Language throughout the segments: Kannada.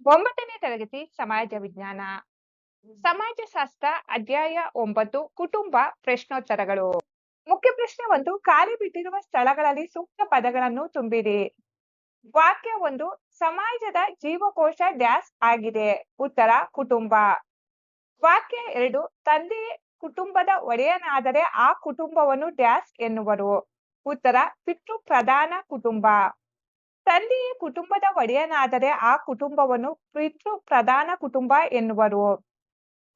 ಒಂಬತ್ತನೇ ತರಗತಿ ಸಮಾಜ ವಿಜ್ಞಾನ ಸಮಾಜಶಾಸ್ತ್ರ ಅಧ್ಯಾಯ 9 ಕುಟುಂಬ ಪ್ರಶ್ನೋತ್ತರಗಳು. ಮುಖ್ಯ ಪ್ರಶ್ನೆ 1, ಖಾಲಿ ಬಿಟ್ಟಿರುವ ಸ್ಥಳಗಳಲ್ಲಿ ಸೂಕ್ತ ಪದಗಳನ್ನು ತುಂಬಿರಿ. ವಾಕ್ಯ 1, ಸಮಾಜದ ಜೀವಕೋಶ ಡ್ಯಾಶ್ ಆಗಿದೆ. ಉತ್ತರ ಕುಟುಂಬ. ವಾಕ್ಯ 2, ತಂದೆಯೇ ಕುಟುಂಬದ ಒಡೆಯನಾದರೆ ಆ ಕುಟುಂಬವನ್ನು ಡ್ಯಾಶ್ ಎನ್ನುವರು. ಉತ್ತರ ಪಿತೃ ಪ್ರಧಾನ ಕುಟುಂಬ. ತಂದೆಯೇ ಕುಟುಂಬದ ಒಡೆಯನಾದರೆ ಆ ಕುಟುಂಬವನ್ನು ಪಿತೃ ಪ್ರಧಾನ ಕುಟುಂಬ ಎನ್ನುವರು.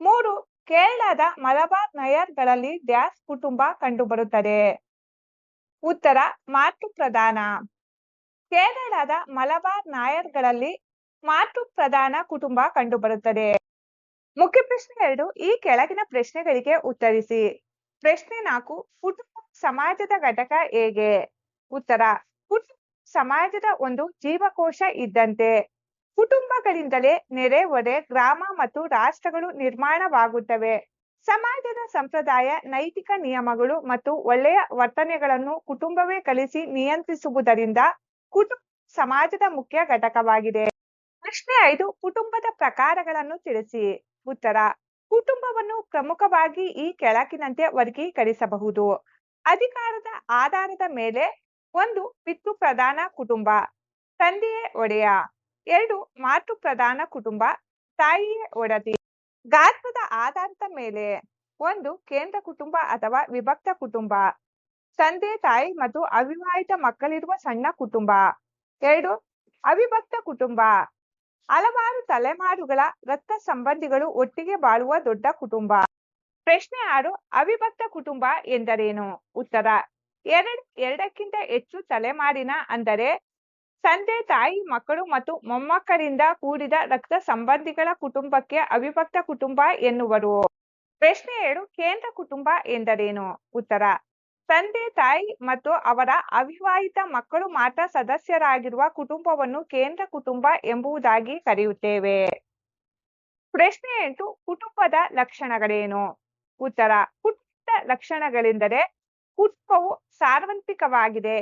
3, ಕೇರಳದ ಮಲಬಾರ್ ನಯರ್ಗಳಲ್ಲಿ ಡ್ಯಾಶ್ ಕುಟುಂಬ ಕಂಡುಬರುತ್ತದೆ. ಉತ್ತರ ಮಾತೃ ಪ್ರಧಾನ. ಕೇರಳದ ಮಲಬಾರ್ ನಾಯರ್ಗಳಲ್ಲಿ ಮಾತೃ ಪ್ರಧಾನ ಕುಟುಂಬ ಕಂಡುಬರುತ್ತದೆ. ಮುಖ್ಯ ಪ್ರಶ್ನೆ 2, ಈ ಕೆಳಗಿನ ಪ್ರಶ್ನೆಗಳಿಗೆ ಉತ್ತರಿಸಿ. ಪ್ರಶ್ನೆ 4, ಕುಟುಂಬ ಸಮಾಜದ ಘಟಕ ಹೇಗೆ? ಉತ್ತರ ಕುಟುಂಬ ಸಮಾಜದ ಒಂದು ಜೀವಕೋಶ ಇದ್ದಂತೆ. ಕುಟುಂಬಗಳಿಂದಲೇ ನೆರೆಹೊರೆ, ಗ್ರಾಮ ಮತ್ತು ರಾಷ್ಟ್ರಗಳು ನಿರ್ಮಾಣವಾಗುತ್ತವೆ. ಸಮಾಜದ ಸಂಪ್ರದಾಯ, ನೈತಿಕ ನಿಯಮಗಳು ಮತ್ತು ಒಳ್ಳೆಯ ವರ್ತನೆಗಳನ್ನು ಕುಟುಂಬವೇ ಕಲಿಸಿ ನಿಯಂತ್ರಿಸುವುದರಿಂದ ಕುಟುಂಬ ಸಮಾಜದ ಮುಖ್ಯ ಘಟಕವಾಗಿದೆ. ಪ್ರಶ್ನೆ 5, ಕುಟುಂಬದ ಪ್ರಕಾರಗಳನ್ನು ತಿಳಿಸಿ. ಉತ್ತರ ಕುಟುಂಬವನ್ನು ಪ್ರಮುಖವಾಗಿ ಈ ಕೆಳಗಿನಂತೆ ವರ್ಗೀಕರಿಸಬಹುದು. ಅಧಿಕಾರದ ಆಧಾರದ ಮೇಲೆ 1, ಪಿತೃ ಪ್ರಧಾನ ಕುಟುಂಬ, ತಂದೆಯೇ ಒಡೆಯ. 2, ಮಾತೃ ಪ್ರಧಾನ ಕುಟುಂಬ, ತಾಯಿಯೇ ಒಡತಿ. ಗಾತ್ರದ ಆಧಾರದ ಮೇಲೆ 1, ಕೇಂದ್ರ ಕುಟುಂಬ ಅಥವಾ ವಿಭಕ್ತ ಕುಟುಂಬ, ತಂದೆ ತಾಯಿ ಮತ್ತು ಅವಿವಾಹಿತ ಮಕ್ಕಳಿರುವ ಸಣ್ಣ ಕುಟುಂಬ. 2, ಅವಿಭಕ್ತ ಕುಟುಂಬ, ಹಲವಾರು ತಲೆಮಾರುಗಳ ರಕ್ತ ಸಂಬಂಧಿಗಳು ಒಟ್ಟಿಗೆ ಬಾಳುವ ದೊಡ್ಡ ಕುಟುಂಬ. ಪ್ರಶ್ನೆ 6, ಅವಿಭಕ್ತ ಕುಟುಂಬ ಎಂದರೇನು? ಉತ್ತರ ಎರಡಕ್ಕಿಂತ ಹೆಚ್ಚು ತಲೆಮಾರಿನ, ಅಂದರೆ ತಂದೆ ತಾಯಿ ಮಕ್ಕಳು ಮತ್ತು ಮೊಮ್ಮಕ್ಕಳಿಂದ ಕೂಡಿದ ರಕ್ತ ಸಂಬಂಧಿಗಳ ಕುಟುಂಬಕ್ಕೆ ಅವಿಭಕ್ತ ಕುಟುಂಬ ಎನ್ನುವರು. ಪ್ರಶ್ನೆ 7, ಕೇಂದ್ರ ಕುಟುಂಬ ಎಂದರೇನು? ಉತ್ತರ ತಂದೆ ತಾಯಿ ಮತ್ತು ಅವರ ಅವಿವಾಹಿತ ಮಕ್ಕಳು ಮಾತ್ರ ಸದಸ್ಯರಾಗಿರುವ ಕುಟುಂಬವನ್ನು ಕೇಂದ್ರ ಕುಟುಂಬ ಎಂಬುದಾಗಿ ಕರೆಯುತ್ತೇವೆ. ಪ್ರಶ್ನೆ 8, ಕುಟುಂಬದ ಲಕ್ಷಣಗಳೇನು? ಉತ್ತರ ಕುಟುಂಬದ ಲಕ್ಷಣಗಳೆಂದರೆ ಕುಟುಂಬವು ಸಾರ್ವತ್ರಿಕವಾಗಿದೆ.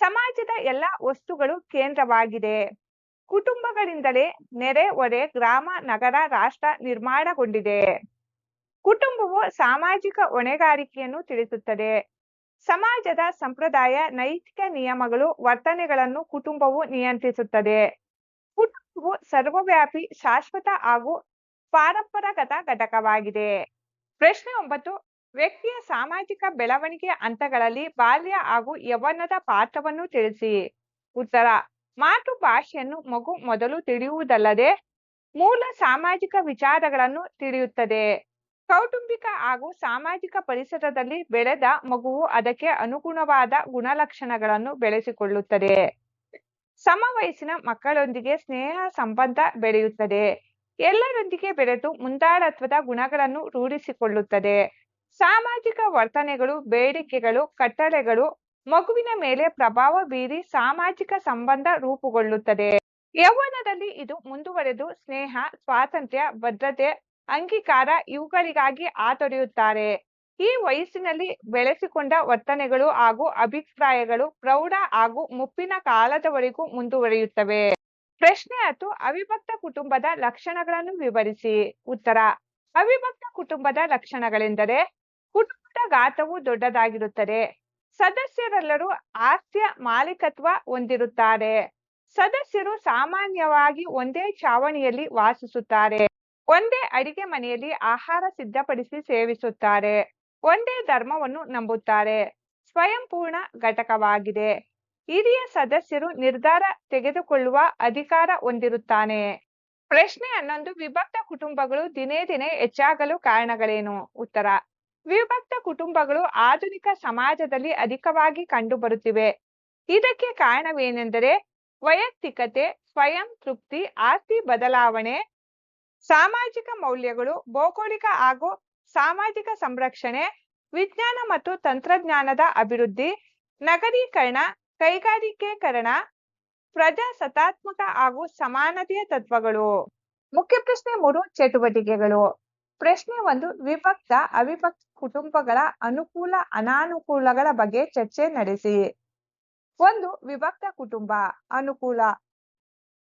ಸಮಾಜದ ಎಲ್ಲ ವಸ್ತುಗಳು ಕೇಂದ್ರವಾಗಿದೆ. ಕುಟುಂಬಗಳಿಂದಲೇ ನೆರೆಹೊರೆ, ಗ್ರಾಮ, ನಗರ, ರಾಷ್ಟ್ರ ನಿರ್ಮಾಣಗೊಂಡಿದೆ. ಕುಟುಂಬವು ಸಾಮಾಜಿಕ ಹೊಣೆಗಾರಿಕೆಯನ್ನು ತಿಳಿಸುತ್ತದೆ. ಸಮಾಜದ ಸಂಪ್ರದಾಯ, ನೈತಿಕ ನಿಯಮಗಳು, ವರ್ತನೆಗಳನ್ನು ಕುಟುಂಬವು ನಿಯಂತ್ರಿಸುತ್ತದೆ. ಕುಟುಂಬವು ಸರ್ವವ್ಯಾಪಿ, ಶಾಶ್ವತ ಹಾಗೂ ಪಾರಂಪರಾಗತ ಘಟಕವಾಗಿದೆ. ಪ್ರಶ್ನೆ 9, ವ್ಯಕ್ತಿಯ ಸಾಮಾಜಿಕ ಬೆಳವಣಿಗೆ ಹಂತಗಳಲ್ಲಿ ಬಾಲ್ಯ ಹಾಗೂ ಯೌವನದ ಪಾತ್ರವನ್ನು ತಿಳಿಸಿ. ಉತ್ತರ ಮಾತೃಭಾಷೆಯನ್ನು ಮಗು ಮೊದಲು ತಿಳಿಯುವುದಲ್ಲದೆ ಮೂಲ ಸಾಮಾಜಿಕ ವಿಚಾರಗಳನ್ನು ತಿಳಿಯುತ್ತದೆ. ಕೌಟುಂಬಿಕ ಹಾಗೂ ಸಾಮಾಜಿಕ ಪರಿಸರದಲ್ಲಿ ಬೆಳೆದ ಮಗುವು ಅದಕ್ಕೆ ಅನುಗುಣವಾದ ಗುಣಲಕ್ಷಣಗಳನ್ನು ಬೆಳೆಸಿಕೊಳ್ಳುತ್ತದೆ. ಸಮವಯಸ್ಸಿನ ಮಕ್ಕಳೊಂದಿಗೆ ಸ್ನೇಹ ಸಂಬಂಧ ಬೆಳೆಯುತ್ತದೆ. ಎಲ್ಲರೊಂದಿಗೆ ಬೆರೆತು ಮುಂದಾಳತ್ವದ ಗುಣಗಳನ್ನು ರೂಢಿಸಿಕೊಳ್ಳುತ್ತದೆ. ಸಾಮಾಜಿಕ ವರ್ತನೆಗಳು, ಬೇಡಿಕೆಗಳು, ಕಟ್ಟಳೆಗಳು ಮಗುವಿನ ಮೇಲೆ ಪ್ರಭಾವ ಬೀರಿ ಸಾಮಾಜಿಕ ಸಂಬಂಧ ರೂಪುಗೊಳ್ಳುತ್ತದೆ. ಯೌವನದಲ್ಲಿ ಇದು ಮುಂದುವರೆದು ಸ್ನೇಹ, ಸ್ವಾತಂತ್ರ್ಯ, ಭದ್ರತೆ, ಅಂಗೀಕಾರ ಇವುಗಳಿಗಾಗಿ ಹಾತೊರೆಯುತ್ತಾರೆ. ಈ ವಯಸ್ಸಿನಲ್ಲಿ ಬೆಳೆಸಿಕೊಂಡ ವರ್ತನೆಗಳು ಹಾಗೂ ಅಭಿಪ್ರಾಯಗಳು ಪ್ರೌಢ ಹಾಗೂ ಮುಪ್ಪಿನ ಕಾಲದವರೆಗೂ ಮುಂದುವರಿಯುತ್ತವೆ. ಪ್ರಶ್ನೆ 10, ಅವಿಭಕ್ತ ಕುಟುಂಬದ ಲಕ್ಷಣಗಳನ್ನು ವಿವರಿಸಿ. ಉತ್ತರ ಅವಿಭಕ್ತ ಕುಟುಂಬದ ಲಕ್ಷಣಗಳೆಂದರೆ ಕುಟುಂಬದ ಗಾತ್ರವು ದೊಡ್ಡದಾಗಿರುತ್ತದೆ. ಸದಸ್ಯರೆಲ್ಲರೂ ಆಸ್ತಿಯ ಮಾಲೀಕತ್ವ ಹೊಂದಿರುತ್ತಾರೆ. ಸದಸ್ಯರು ಸಾಮಾನ್ಯವಾಗಿ ಒಂದೇ ಛಾವಣಿಯಲ್ಲಿ ವಾಸಿಸುತ್ತಾರೆ. ಒಂದೇ ಅಡಿಗೆ ಮನೆಯಲ್ಲಿ ಆಹಾರ ಸಿದ್ಧಪಡಿಸಿ ಸೇವಿಸುತ್ತಾರೆ. ಒಂದೇ ಧರ್ಮವನ್ನು ನಂಬುತ್ತಾರೆ. ಸ್ವಯಂಪೂರ್ಣ ಘಟಕವಾಗಿದೆ. ಹಿರಿಯ ಸದಸ್ಯರು ನಿರ್ಧಾರ ತೆಗೆದುಕೊಳ್ಳುವ ಅಧಿಕಾರ ಹೊಂದಿರುತ್ತಾನೆ. ಪ್ರಶ್ನೆ 11, ವಿಭಕ್ತ ಕುಟುಂಬಗಳು ದಿನೇ ದಿನೇ ಹೆಚ್ಚಾಗಲು ಕಾರಣಗಳೇನು? ಉತ್ತರ ವಿಭಕ್ತ ಕುಟುಂಬಗಳು ಆಧುನಿಕ ಸಮಾಜದಲ್ಲಿ ಅಧಿಕವಾಗಿ ಕಂಡುಬರುತ್ತಿವೆ. ಇದಕ್ಕೆ ಕಾರಣವೇನೆಂದರೆ ವೈಯಕ್ತಿಕತೆ, ಸ್ವಯಂ ತೃಪ್ತಿ, ಆಸ್ತಿ ಬದಲಾವಣೆ, ಸಾಮಾಜಿಕ ಮೌಲ್ಯಗಳು, ಭೌಗೋಳಿಕ ಹಾಗೂ ಸಾಮಾಜಿಕ ಸಂರಕ್ಷಣೆ, ವಿಜ್ಞಾನ ಮತ್ತು ತಂತ್ರಜ್ಞಾನದ ಅಭಿವೃದ್ಧಿ, ನಗರೀಕರಣ, ಕೈಗಾರಿಕೀಕರಣ, ಪ್ರಜಾಸತ್ತಾತ್ಮಕ ಹಾಗೂ ಸಮಾನತೆಯ ತತ್ವಗಳು. ಮುಖ್ಯ ಪ್ರಶ್ನೆ 3, ಚಟುವಟಿಕೆಗಳು. ಪ್ರಶ್ನೆ 1, ವಿಭಕ್ತ ಅವಿಭಕ್ತ ಕುಟುಂಬಗಳ ಅನುಕೂಲ ಅನಾನುಕೂಲಗಳ ಬಗ್ಗೆ ಚರ್ಚೆ ನಡೆಸಿ. 1, ವಿಭಕ್ತ ಕುಟುಂಬ ಅನುಕೂಲ.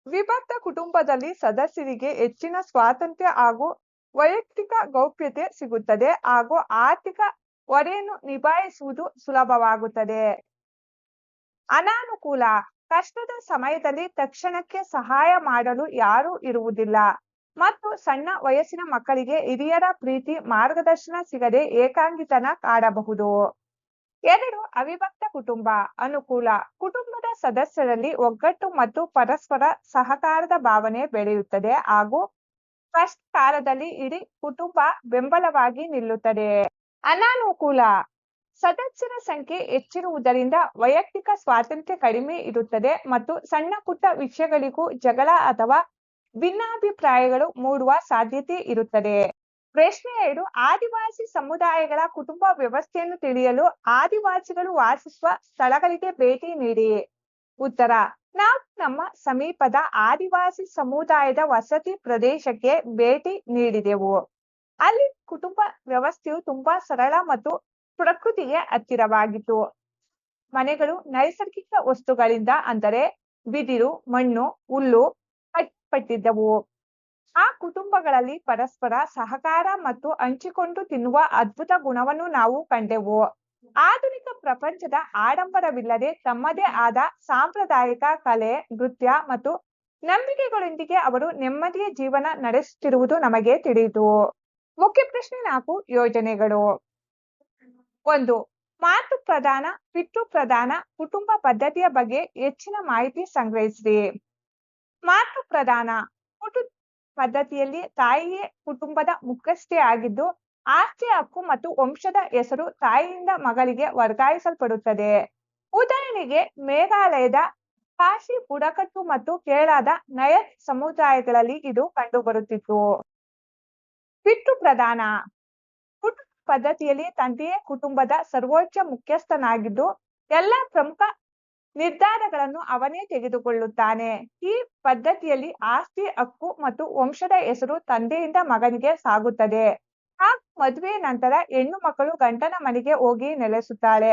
ವಿಭಕ್ತ ಕುಟುಂಬದಲ್ಲಿ ಸದಸ್ಯರಿಗೆ ಹೆಚ್ಚಿನ ಸ್ವಾತಂತ್ರ್ಯ ಹಾಗೂ ವೈಯಕ್ತಿಕ ಗೌಪ್ಯತೆ ಸಿಗುತ್ತದೆ ಹಾಗೂ ಆರ್ಥಿಕ ಹೊರೆಯನ್ನು ನಿಭಾಯಿಸುವುದು ಸುಲಭವಾಗುತ್ತದೆ. ಅನಾನುಕೂಲ: ಕಷ್ಟದ ಸಮಯದಲ್ಲಿ ತಕ್ಷಣಕ್ಕೆ ಸಹಾಯ ಮಾಡಲು ಯಾರೂ ಇರುವುದಿಲ್ಲ ಮತ್ತು ಸಣ್ಣ ವಯಸ್ಸಿನ ಮಕ್ಕಳಿಗೆ ಹಿರಿಯರ ಪ್ರೀತಿ ಮಾರ್ಗದರ್ಶನ ಸಿಗದೆ ಏಕಾಂಗಿತನ ಕಾಡಬಹುದು. 2. ಅವಿಭಕ್ತ ಕುಟುಂಬ. ಅನುಕೂಲ: ಕುಟುಂಬದ ಸದಸ್ಯರಲ್ಲಿ ಒಗ್ಗಟ್ಟು ಮತ್ತು ಪರಸ್ಪರ ಸಹಕಾರದ ಭಾವನೆ ಬೆಳೆಯುತ್ತದೆ ಹಾಗೂ ಕಷ್ಟ ಕಾಲದಲ್ಲಿ ಇಡೀ ಕುಟುಂಬ ಬೆಂಬಲವಾಗಿ ನಿಲ್ಲುತ್ತದೆ. ಅನಾನುಕೂಲ: ಸದಸ್ಯರ ಸಂಖ್ಯೆ ಹೆಚ್ಚಿರುವುದರಿಂದ ವೈಯಕ್ತಿಕ ಸ್ವಾತಂತ್ರ್ಯ ಕಡಿಮೆ ಇರುತ್ತದೆ ಮತ್ತು ಸಣ್ಣ ಪುಟ್ಟ ವಿಷಯಗಳಿಗೂ ಜಗಳ ಅಥವಾ ಭಿನ್ನಾಭಿಪ್ರಾಯಗಳು ಮೂಡುವ ಸಾಧ್ಯತೆ ಇರುತ್ತದೆ. ಪ್ರಶ್ನೆ 2. ಆದಿವಾಸಿ ಸಮುದಾಯಗಳ ಕುಟುಂಬ ವ್ಯವಸ್ಥೆಯನ್ನು ತಿಳಿಯಲು ಆದಿವಾಸಿಗಳು ವಾಸಿಸುವ ಸ್ಥಳಗಳಿಗೆ ಭೇಟಿ ನೀಡಿ. ಉತ್ತರ: ನಾವು ನಮ್ಮ ಸಮೀಪದ ಆದಿವಾಸಿ ಸಮುದಾಯದ ವಸತಿ ಪ್ರದೇಶಕ್ಕೆ ಭೇಟಿ ನೀಡಿದೆವು. ಅಲ್ಲಿ ಕುಟುಂಬ ವ್ಯವಸ್ಥೆಯು ತುಂಬಾ ಸರಳ ಮತ್ತು ಪ್ರಕೃತಿಗೆ ಹತ್ತಿರವಾಗಿತ್ತು. ಮನೆಗಳು ನೈಸರ್ಗಿಕ ವಸ್ತುಗಳಿಂದ ಅಂದರೆ ಬಿದಿರು, ಮಣ್ಣು, ಹುಲ್ಲು ಕಟ್ಟಲ್ಪಟ್ಟಿದ್ದವು. ಆ ಕುಟುಂಬಗಳಲ್ಲಿ ಪರಸ್ಪರ ಸಹಕಾರ ಮತ್ತು ಹಂಚಿಕೊಂಡು ತಿನ್ನುವ ಅದ್ಭುತ ಗುಣವನ್ನು ನಾವು ಕಂಡೆವು. ಆಧುನಿಕ ಪ್ರಪಂಚದ ಆಡಂಬರವಿಲ್ಲದೆ ತಮ್ಮದೇ ಆದ ಸಾಂಪ್ರದಾಯಿಕ ಕಲೆ, ನೃತ್ಯ ಮತ್ತು ನಂಬಿಕೆಗಳೊಂದಿಗೆ ಅವರು ನೆಮ್ಮದಿಯ ಜೀವನ ನಡೆಸುತ್ತಿರುವುದು ನಮಗೆ ತಿಳಿಯಿತು. ಮುಖ್ಯ ಪ್ರಶ್ನೆ 4. ಯೋಜನೆಗಳು. 1. ಮಾತೃ ಪ್ರಧಾನ, ಪಿತೃ ಪ್ರಧಾನ ಕುಟುಂಬ ಪದ್ಧತಿಯ ಬಗ್ಗೆ ಹೆಚ್ಚಿನ ಮಾಹಿತಿ ಸಂಗ್ರಹಿಸಿರಿ. ಮಾತೃ ಪ್ರಧಾನ ಕುಟುಂಬ ಪದ್ಧತಿಯಲ್ಲಿ ತಾಯಿಯೇ ಕುಟುಂಬದ ಮುಖ್ಯಸ್ಥೆ ಆಗಿದ್ದು, ಆಸ್ತಿ ಹಕ್ಕು ಮತ್ತು ವಂಶದ ಹೆಸರು ತಾಯಿಯಿಂದ ಮಗಳಿಗೆ ವರ್ಗಾಯಿಸಲ್ಪಡುತ್ತದೆ. ಉದಾಹರಣೆಗೆ ಮೇಘಾಲಯದ ಖಾಸಿ ಬುಡಕಟ್ಟು ಮತ್ತು ಕೇರಳದ ನಯರ್ ಸಮುದಾಯಗಳಲ್ಲಿ ಇದು ಕಂಡುಬರುತ್ತಿತ್ತು. ಪಿತೃ ಪ್ರಧಾನ ಕುಟುಂಬ ಪದ್ಧತಿಯಲ್ಲಿ ತಂದೆಯೇ ಕುಟುಂಬದ ಸರ್ವೋಚ್ಚ ಮುಖ್ಯಸ್ಥನಾಗಿದ್ದು, ಎಲ್ಲಾ ಪ್ರಮುಖ ನಿರ್ಧಾರಗಳನ್ನು ಅವನೇ ತೆಗೆದುಕೊಳ್ಳುತ್ತಾನೆ. ಈ ಪದ್ಧತಿಯಲ್ಲಿ ಆಸ್ತಿ ಹಕ್ಕು ಮತ್ತು ವಂಶದ ಹೆಸರು ತಂದೆಯಿಂದ ಮಗನಿಗೆ ಸಾಗುತ್ತದೆ ಹಾಗೂ ಮದುವೆಯ ನಂತರ ಹೆಣ್ಣು ಮಕ್ಕಳು ಗಂಡನ ಮನೆಗೆ ಹೋಗಿ ನೆಲೆಸುತ್ತಾಳೆ.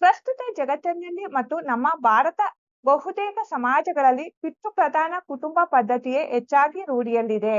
ಪ್ರಸ್ತುತ ಜಗತ್ತಿನಲ್ಲಿ ಮತ್ತು ನಮ್ಮ ಭಾರತ ಬಹುತೇಕ ಸಮಾಜಗಳಲ್ಲಿ ಪಿತೃ ಪ್ರಧಾನ ಕುಟುಂಬ ಪದ್ಧತಿಯೇ ಹೆಚ್ಚಾಗಿ ರೂಢಿಯಲ್ಲಿದೆ.